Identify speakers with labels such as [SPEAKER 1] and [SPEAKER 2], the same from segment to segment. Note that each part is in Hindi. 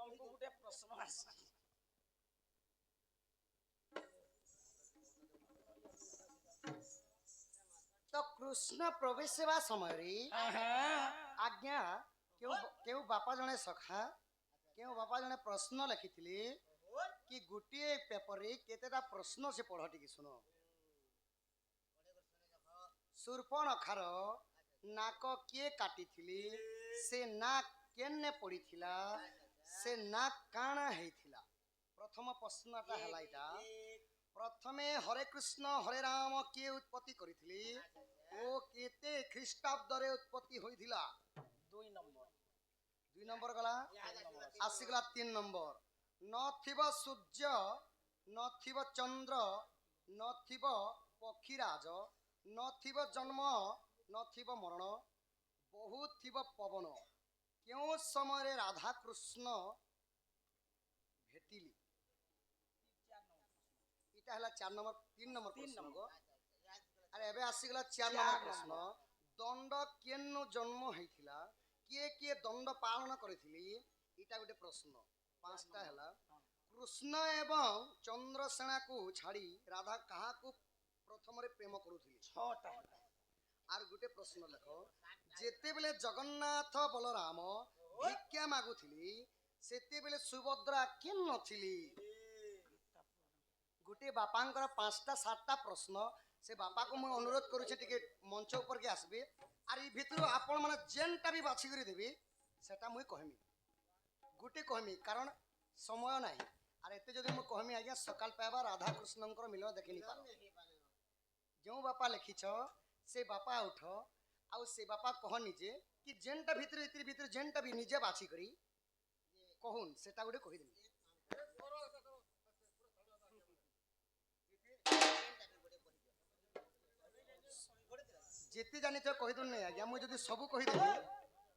[SPEAKER 1] ତମକୁ ଗୋଟେ ପ୍ରଶ୍ନ ଆସିଛି।
[SPEAKER 2] तो कृष्ण प्रवेश हेबा समय आज्ञा केउ बापा जने सखा केउ बापा जने प्रश्न लिखिथिले कि गोटे पेपर रे केतेटा प्रश्न से पढ़ टिके सुनो। शूर्पणखार नाक किए काटिथिले से नाक केने पड़ीथिला से नाक काना हेथिला। प्रथम प्रश्नटा हला इटा प्रथमे हरे कृष्ण हरे राम किए उत्पत्ति करिथिले ओ केते ख्रीष्टाब्द रे उत्पत्ति होइथिला। 2 नंबर गला आसीगला 3 नंबर नथिब सूर्य नथिब चंद्र नथिब पक्षीराज नथिब जन्म नथिब मरण बहुत थिब पवन क्यों समय राधा कृष्ण भेटिली। इटा हला 4 नंबर 3 नंबर प्रश्न को अरे एबे आसीगला 4 नंबर प्रश्न दंड केनु जन्म हेथिला किए किए दंड पालन करिथिली। इटा गोटे प्रश्न। पांचटा हला कृष्ण एवं चंद्रसेना को छाड़ी राधा कहा को प्रथम रे प्रेम करुथिली। 6टा आर गोटे प्रश्न लेखो जेते बेले जगन्नाथ बलराम भिक्षा मागुथिली सेते बेले सुभद्रा केन नथिली। गोटे बापांकर 5टा 7टा प्रश्न से बापा को मैं अनुरोध करूछे टिके मंच ऊपर के आसबे आर ई भितर आपण माने जेनटा भी बाछि करी देबी सेटा मुई कहमी गोटे कहमी कारण समय नाही आर एते जदि मु कहमी आज्ञा सकाल पाएबा राधा कृष्णंकर मिलन देखि नी पारो। जो बापा लिखिछ से बापा उठ आउ से बापा कहनी जे कि जेनटा भितर इतिर भितर जेनटा भी निजे बाछि करी कहून सेटा गोटे कहि देमी। जेते जानि तो कहि दन नै आज्ञा मु जदि सब कहि देबी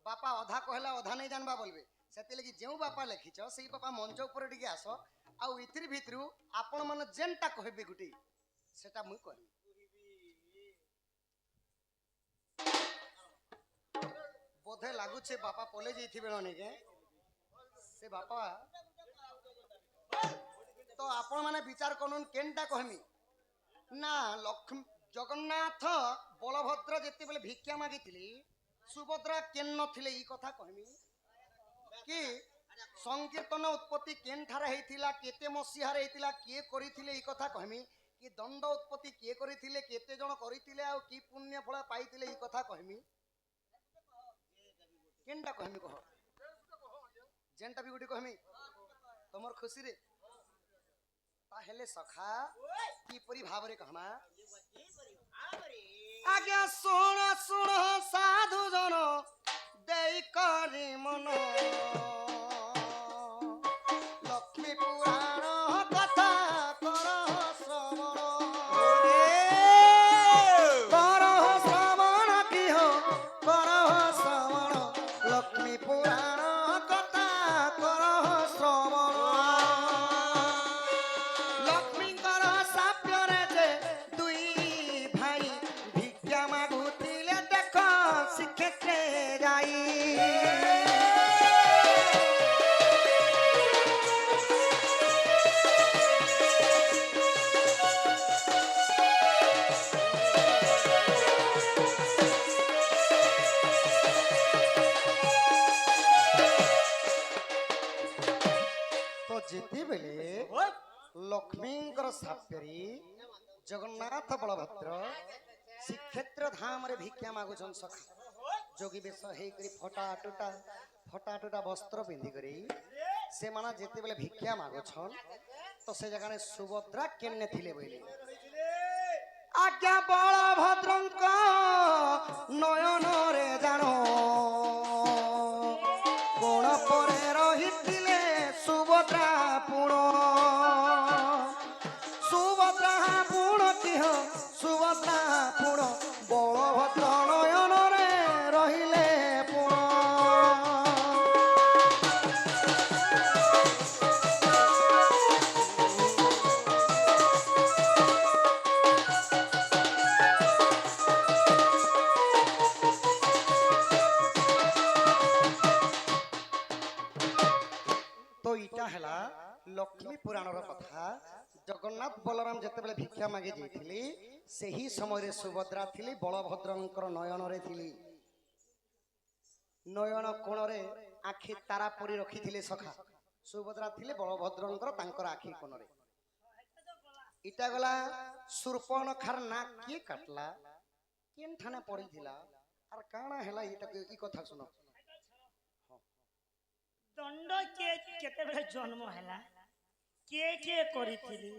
[SPEAKER 2] बापा अधा कहला अधा नै जानबा बोलबे सेते लगी जेउ बापा लिखिछ सेई बापा मंच ऊपर टिके आस आउ इतिर भितरु आपण मन जेनटा कहबे गुटी सेटा मु कहबी। बोधे लागुछे बापा पले जइथिबे नने के से बापा तो आपण माने विचार करून् केनटा कहमी ना लक्ष्मी जगन्नाथ बलभद्र जेते बेले भिक्षा मागिथिली सुभद्रा केन नथिले ई कथा कहमी कि संकीर्तन उत्पत्ति केन ठारे हेतिला केते मसिहारे हेतिला किए करिथिले ई कथा कहमी कि दंड उत्पत्ति किए करिथिले केते जण करिथिले आ की पुण्य फल पाइथिले ई कथा कहमी केनटा कहमी कह जेनटा भी गुटी कहमी तमर खुशी रे ताहेले सखा की परि भाव रे कहमा आज्ञा सुन सुन साधु जन देई करी मन लक्ष्मी पुराण कथा कर श्रवण की हो कर श्रवण लक्ष्मी पुराण कथा कर श्रवण लक्ष्मी कर साप्य रे जे दुई भाई भिक्षा मागुथिले देख श्रीक्षेत्रे जाई। तो जेते बेले लक्ष्मींकर साप्यरी जगन्नाथ बलभद्र श्रीक्षेत्र धाम रे भिक्षा मागुछन सखा जोगी बेश हे करी फटा टुटा वस्त्र पिंधि करी से माना जेते बेले भिक्षा मागुछन तो से जगह सुभद्रा केने थिले बोले आज्ञा बलभद्रंक नयन रे जानो कोण परे रहिथिले सुभद्रा पुण की हो सुभद्रा पुण बलभद्र नयन रे रहिले पुण। এইটা হেলা লক্ষ্মী পুরাণর কথা। জগন্নাথ বলরাম যেତେବେଳେ ভিକ୍ଷା মাগি ଯାଇଥିଲି ସେହି ସମୟରେ ସୁଭଦ୍ରା ଥିଲି, ବଳଭଦ୍ରଙ୍କର ନୟନରେ ଥିଲି। ନୟନ କୋଣରେ ଆଖି ତାରା ପରି ରଖିଥିଲେ ସଖା। ସୁଭଦ୍ରା ଥିଲେ ବଳଭଦ୍ରଙ୍କର ତାଙ୍କର ଆଖି କୋଣରେ। ଇଟା ଗଲା ଶୂର୍ପଣଖାର ନା କିଏ କାଟଲା, କେନ୍ ଠାନେ ପଡିଥିଲା ଆର କାଣା ହେଲା ଏଟା ଇ କଥା ଶୁଣ।
[SPEAKER 1] ଦଣ୍ଡ କିଏ କେତେବେଳେ ଜନ୍ମ ହେଲା, କିଏ କିଏ କରିଥିଲେ,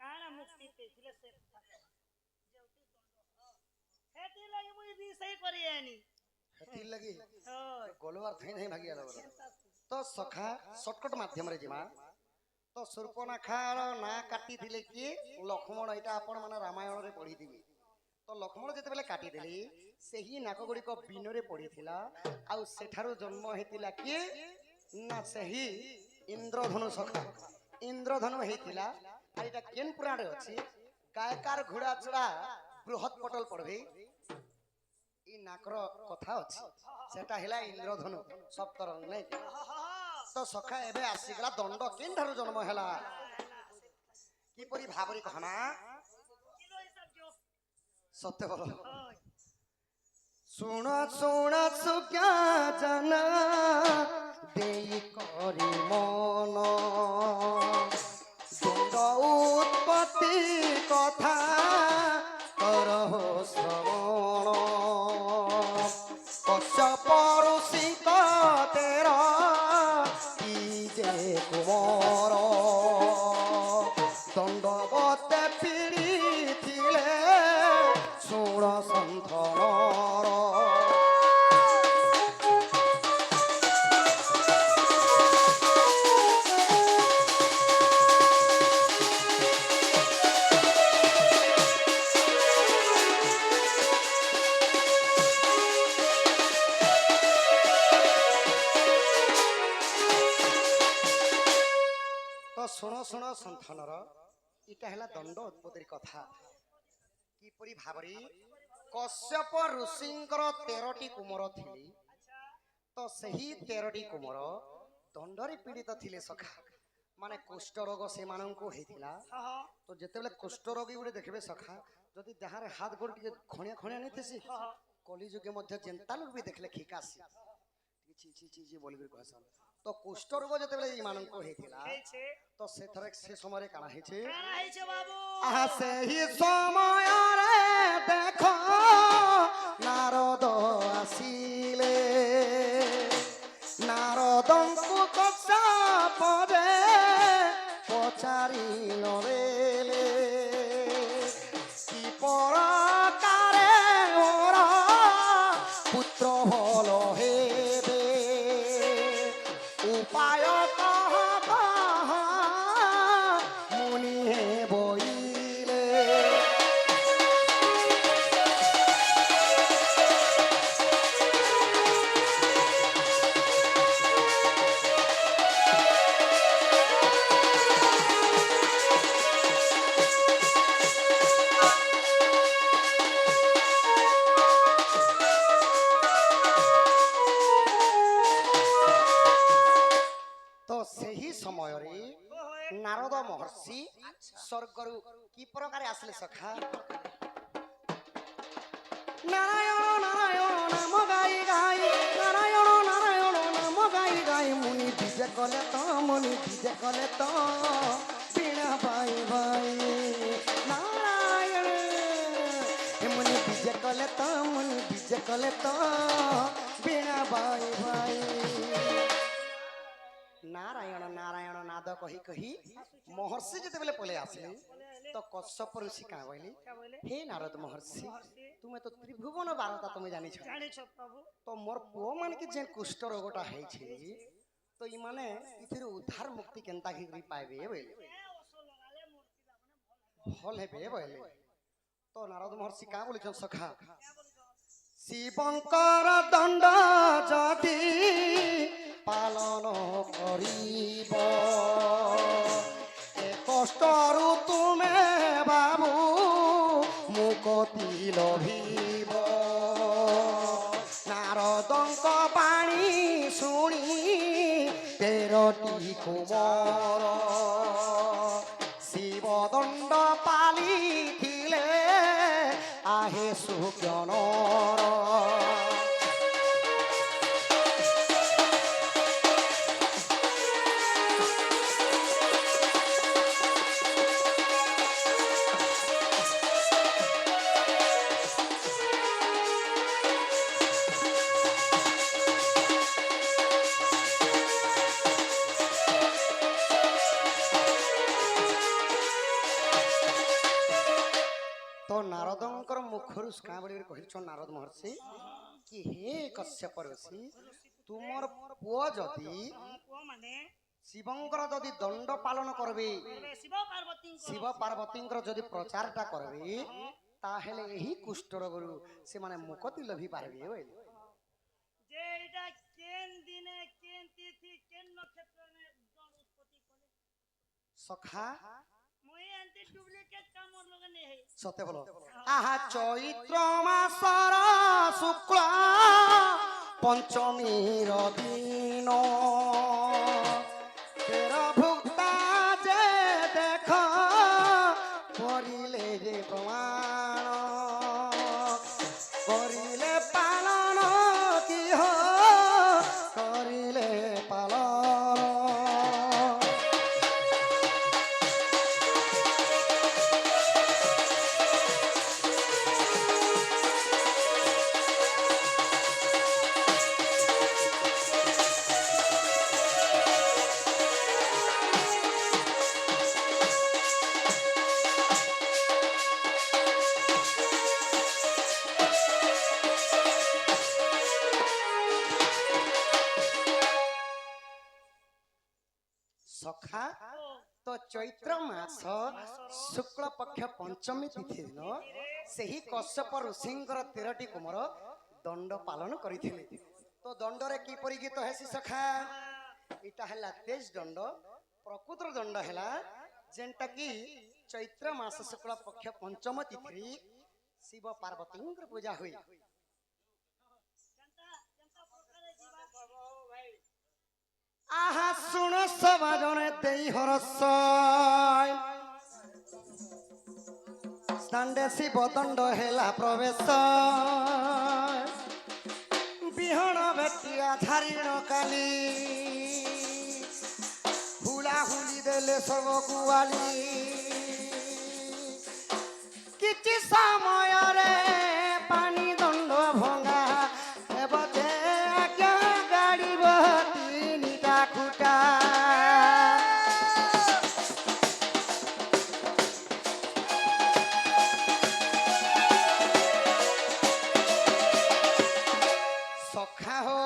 [SPEAKER 1] କାଣା ମୁକ୍ତି ପାଇଥିଲେ ସେ କଥା ହେତି ଲାଗି ମୁଇ ରିସେଇ କରି ଆନି
[SPEAKER 2] ହେତି ଲାଗି ଗଲବାର ଥାଇ ନାହିଁ ଭାଗିଆ ଲାଗଲା। ତ ସଖା ସର୍ଟକଟ ମାଧ୍ୟମରେ ଯିମା। ତ ଶୂର୍ପଣଖାର ନା କାଟିଥିଲେ କିଏ? ଲକ୍ଷ୍ମଣ। ଏଇଟା ଆପଣ ମାନେ ରାମାୟଣରେ ପଢିଥିବେ। ତ ଲକ୍ଷ୍ମଣ ଯେତେବେଳେ କାଟିଦେଲେ ସେହି ନାକ ଗୁଡ଼ିକ ବିନରେ ପଡିଥିଲା। ଆଉ ସେଠାରୁ ଜନ୍ମ ହେଇଥିଲା କିଏ ନା ସେହି ଇନ୍ଦ୍ରଧନୁ ସଖା। ଇନ୍ଦ୍ରଧନୁ ହେଇଥିଲା। ଆଉ ଏଇଟା କେନ୍ ପୁରାଣରେ ଅଛି? ଗାୟକାର ଘୋଡ଼ା ଚଢା ବୃହତ ପଟଲ ପଢବେ ଇ ନାକର କଥା ଅଛି। ସେଟା ହେଲା ଇନ୍ଦ୍ରଧନୁ ସପ୍ତର ନାଇଁ। ତ ସଖା ଏବେ ଆସିଗଲା ଦଣ୍ଡ କେନ୍ ଠାରୁ ଜନ୍ମ ହେଲା କିପରି ଭାବରେ କହନା ସତ୍ୟ ବଲ। ଶୁଣ ଶୁଣ ସୁଜ୍ଞା ଜାନା ଦେଇ କରି ମନ ଦଣ୍ଡ ଉତ୍ପତ୍ତି କଥା କରହ ଶ୍ରବଣ। କଶ୍ୟପ ଋଷିଙ୍କ ତେର କି ଯେ କୁମର ଦଣ୍ଡବତେ ପୀଡ଼ିଥିଲେ ଶୁଣ ସନ୍ଥନର। ଶୁଣ ଶୁଣ ସନ୍ଥନର ଏଇଟା ହେଲା ଦଣ୍ଡ ଉତ୍ପତ୍ତିର କଥା। କିପରି ଭାବରେ କଶ୍ୟପ ଋଷିଙ୍କର 13ଟି କୁମାର ଥିଲେ। ତ ସେହି 13ଟି କୁମାର ଦଣ୍ଡରେ ପୀଡ଼ିତ ଥିଲେ ସଖା। ମାନେ କୁଷ୍ଠ ରୋଗ ସେମାନଙ୍କୁ ହେଇଥିଲା। ତ ଯେତେବେଳେ କୁଷ୍ଠ ରୋଗୀ ଗୋଟେ ଦେଖିବେ ସଖା, ଯଦି ଯାହାର ହାତ ଗୋଡ଼ ଟିକେ ଖଣିଆ ଖଣିଆ ନେଇଥିସି କଲି ଯୁগে ମଧ୍ୟ ଯେନ୍ତା ଲୋକ ବି ଦେଖିଲେ ଖିକାସି କିଛି ବୋଲିକି କହସନ୍। ତ କୁଷ୍ଠ ରୋଗ ଯେତେବେଳେ ଏମାନଙ୍କୁ ହେଇଥିଲା ତ ସେଥରେ ସେ ସମୟରେ କାଣା ହେଇଛି ଆହା ସେହି ସମୟରେ ଦେଖ ନାରଦ ଆସିଲେ। ନାରଦଙ୍କୁ କଶ୍ୟପରେ ପଚାରି ନରେଲେ କି ପ୍ରକାରେ ମୋର ପୁତ୍ର ଭଲ ହେବେ ଉପାୟ କହ କହ ମୁନି ବଇଲେ। ତ ସେହି ସମୟରେ ନାରଦ ମହର୍ଷି ସ୍ୱର୍ଗରୁ କି ପ୍ରକାରେ ଆସିଲେ ସଖା। ନାରାୟଣ ନାରାୟଣ ନାମ ଗାଇ ଗାଇ ନାରାୟଣ ନାରାୟଣ ନାମ ଗାଇ ଗାଇ ମୁନି ବିଜେ କଲେ ତ ମୁନି ବିଜେ କଲେ ତ ବୀଣା ଭାଇ ଭାଇ ନାରାୟଣ ମୁନି ବିଜେ କଲେ ତ ମୁନି ବିଜେ କଲେ ତ ବୀଣା ଭାଇ ଭାଇ। ନାରାୟଣ ନାରାୟଣ ନାଦ କହି କହି ମହର୍ଷି ଯେତେବେଳେ ପଳେଇ ଆସିଲେ ତ କଶ୍ୟପ ଋଷି କାଁ କହିଲେ ହେ ନାରଦ ମହର୍ଷି ତୁମେ ତ ତ୍ରିଭୁବନ ବାରତା ତୁମେ ଜାଣିଛ ତ ମୋର ପୁଅ ମାନେ ଯେ କୁଷ୍ଠ ରୋଗଟା ହେଇଛି ତ ଇମାନେ ଏଥିରୁ ଉଦ୍ଧାର ମୁକ୍ତି କେନ୍ତା କରି ପାଇବେ ବୋଇଲେ ଭଲ ହେବେ ବୋଇଲେ। ତ ନାରଦ ମହର୍ଷି କାଁ ବୋଲିଛନ୍ ସଖା ଶିବଙ୍କର ଦଣ୍ଡ ଯଦି ପାଳନ କରିବ ଏ କଷ୍ଟରୁ ତୁମେ ବାବୁ ମୁକ୍ତି ଲଭିବ। ନାରଦଙ୍କ ବାଣୀ ଶୁଣି তেরটি কোমর শিব দণ্ড পালিছিলে আহে সুজ্ঞানৰ तो नारदंकर मुखरु काँ बोली कहिछ नारद महर्षि कि हे कश्यप ऋषि तुमर पुओ जदि
[SPEAKER 1] पुआ माने
[SPEAKER 2] शिवंकर जदि दंड पालन करबे
[SPEAKER 1] शिव पार्वती
[SPEAKER 2] शिव पार्वतींकर जदि प्रचारटा करबे ताहेले एही कुष्ठ रोगरु से माने मुक्ति लभी पारबे बोले
[SPEAKER 1] जे एटा केन दिने केन तिथि केन नक्षत्र में उत्पत्ति करे
[SPEAKER 2] सखा
[SPEAKER 1] মই এন্টি ডুপ্লিকেট কামর লগে নেই হে
[SPEAKER 2] सत्य बोलो आहा चैत्र मासर शुक्ल पंचमी दिन तेर भुक्ता जे देख करिले जे प्रमाण करिले पालन की हो करिले पालन सखा तो चैत्र मास शुक्ल पक्ष पंचमी तिथि दिन से ही कश्यप ऋषिंकर 13टी कुमार दंड पालन करथिले तो दंडरे की परि गीत हेसी सखा इटा हला तेज दंड प्रकृतर दंड हला जेंटा की चैत्र मास शुक्ल पक्ष पंचम तिथि शिव पार्वतींकर पूजा हुई आहा सुन सभा जने देई हरसय स्तांडे शिव दंड हेला प्रवेश बिहण भेटिया झारिण काली हुला हुली देले सब गुआली किछि समय रे पानी दंड भंगा हेबते आज्ञा गाड़ी बती खुटा सखा हो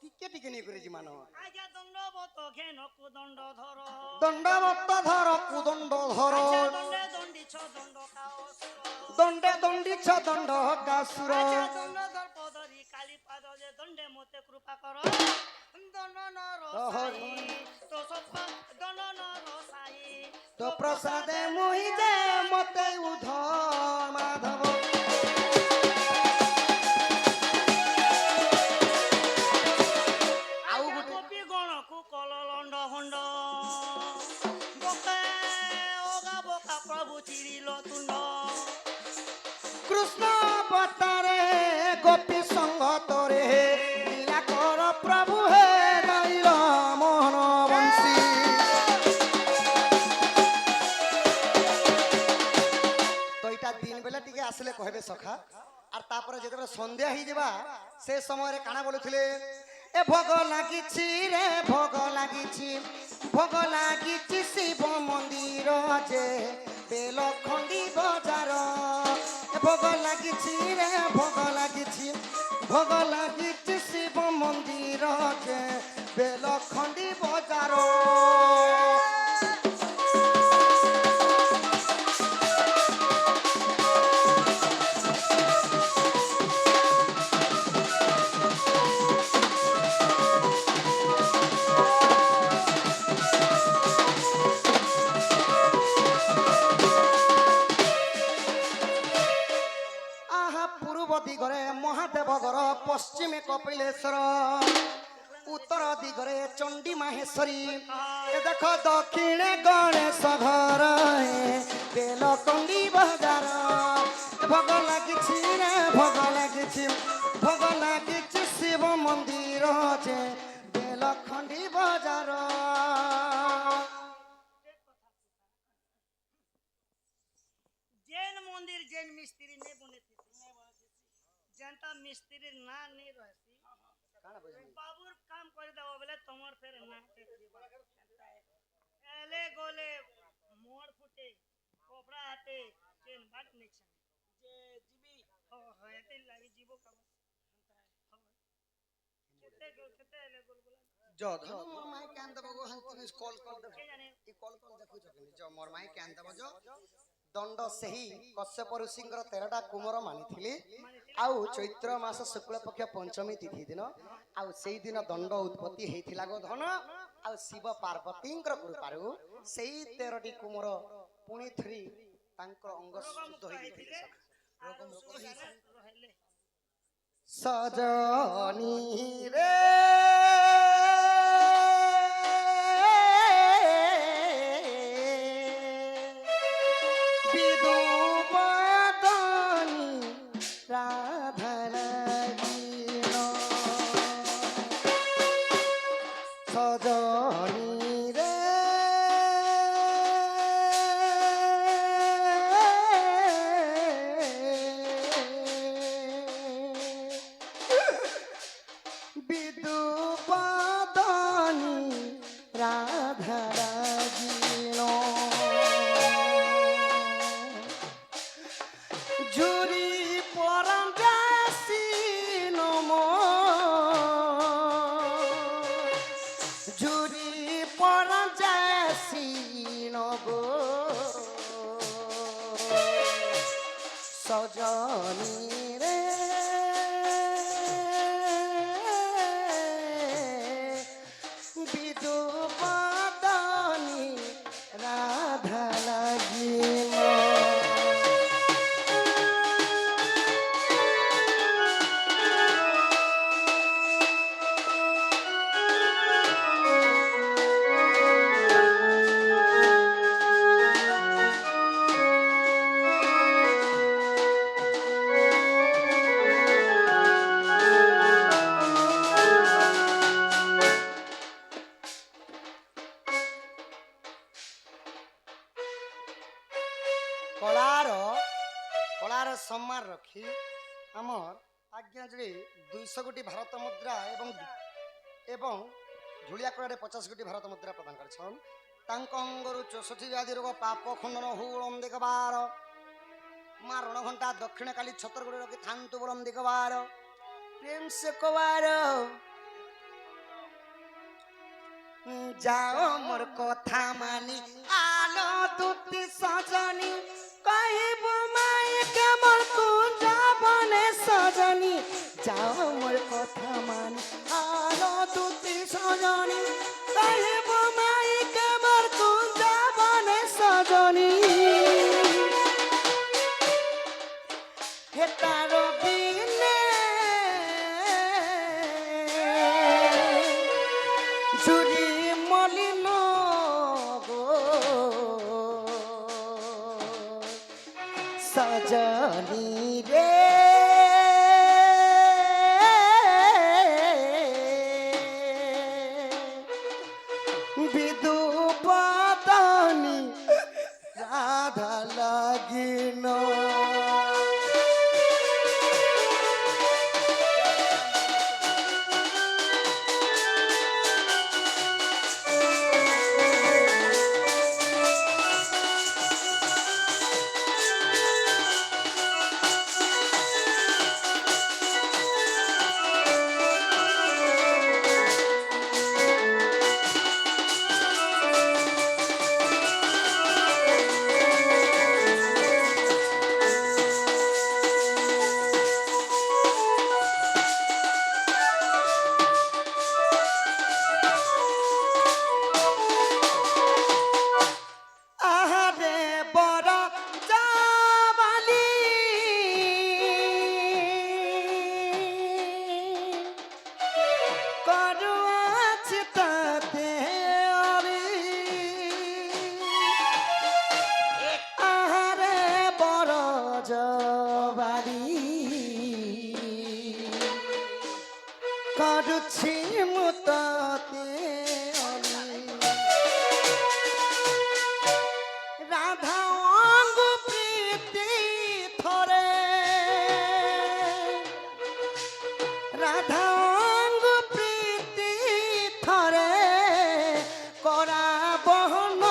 [SPEAKER 2] टिके टिके नहीं करे जी मानो
[SPEAKER 1] আজা দণ্ডবত ঘেন কুদণ্ড ধর
[SPEAKER 2] दंडवत धर कुदंड धर
[SPEAKER 1] আচ্ছা দণ্ডে দণ্ডিছ দণ্ড কাওস
[SPEAKER 2] दंडे दंडी छ दंड कासुर
[SPEAKER 1] আচ্ছা দণ্ড দর্প ধরি কালী পাদ যে দণ্ডে মতে কৃপা কর দণ্ড নর সাই তো সপ দণ্ড নর সাই
[SPEAKER 2] तो प्रसादे मुहि दे मते उध माधव
[SPEAKER 1] আউ গোপী গণকু কল লণ্ড ভণ্ড বকে ওগা বকা প্রভু চিরিল তুণ্ড
[SPEAKER 2] कृष्ण अवतारे गोपी संगतरे लीला कर प्रभु हे दैल मोहन बंशी तो इटा दिन बेला टिके आसले कहबे सखा आर तापर जेते संध्या ही जेबा से समय रे काना बोलुथिले ए भोग लागिछि रे भोग लागिछि शिव मंदिर जे बेलखंडी बाजार भोग लागिछि रे भोग लागिछि शिव मंदिर के बेलखंडी बाजार दिगरे महादेव घर पश्चिमे कपिलेश्वर उत्तर दिगरे चंडी মাহেশ্বরী এ দেখো দক্ষিণে গণেশ ঘর বেলকন্দি বাজার ভোগ লাগিছি রে ভোগ লাগিছি ভোগ লাগিছি শিব মন্দির যে বেলখন্ডি বাজার
[SPEAKER 1] जैन मंदिर जैन मिस्त्री ने बने थे जनता मिस्त्री ना नहीं रहती बाबूर काम कर दबो बोले तमर फेर ना एले गोले मोड़ फुटे कोपरा हाथे चेन बाट नहीं छे जे जीबी हो एते लागी जीवो का केते एले गोलगोला
[SPEAKER 2] जो मोर माई कान दबो गो हंती कॉल देखो
[SPEAKER 1] के जाने
[SPEAKER 2] ई कॉल देखो जो मोर माई कान दबो जो दंड सही कश्यप ऋषिंकर 13टा कुमर मानिथिले आउ चैत्र मास शुक्ल पक्ष पंचमी तिथि दिन आउ सेई दिन दंड उत्पत्ति हेथिला गो धन आउ शिव पार्वतींकर कृपारु सेई 13टी कुमर पुणी थ्री तांकर अंग शुद्ध होई गेथिले
[SPEAKER 1] रहले
[SPEAKER 2] सजनी रे सजनी रे विदुपदनी राधा लागिल कलार सम्मान रखी आमर आज्ञाजी 200 कोटी भारत मुद्रा एवं झुलिया कलारे 50 कोटी भारत मुद्रा प्रदान करछन तांक अंगरु 64 व्याधि रोग पाप खंडन हुलम देखबार मारण घंटा दक्षिण काली छतरगुड़ रखी थांतु बलम देखबार प्रेम से कबार जाओ मोर कथा मानी आलो दुती सजनी कहब माई केमन कुंज बने सजनी जाओ मोर कथा मानी आलो दुती सजनी कहब माई केमन कुंज बने सजनी हे तारो बिने जुड़ी मलिन गो सजनी रे विदुपदनी राधा लागिन ঝিমুতাতে আমি রাধা অঙ্গ প্রীতি থরে রাধা অঙ্গ প্রীতি থরে করা বহন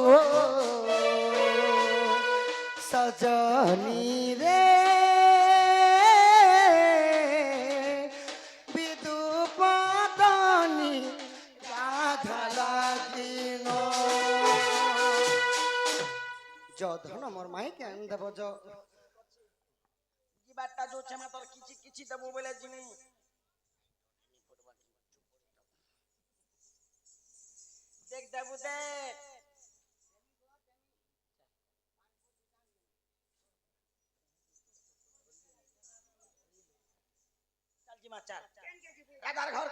[SPEAKER 2] ও সজনী রে বিদুপদনী রাধা লাগিন ধন মোর মাইকে আন দেব
[SPEAKER 3] কি বার্তা যোচ্ছে মা তোর কিছি কিছি দেবো বলে জিনি দেখ দেবু দেখ চালছি মা চাল এগার ঘর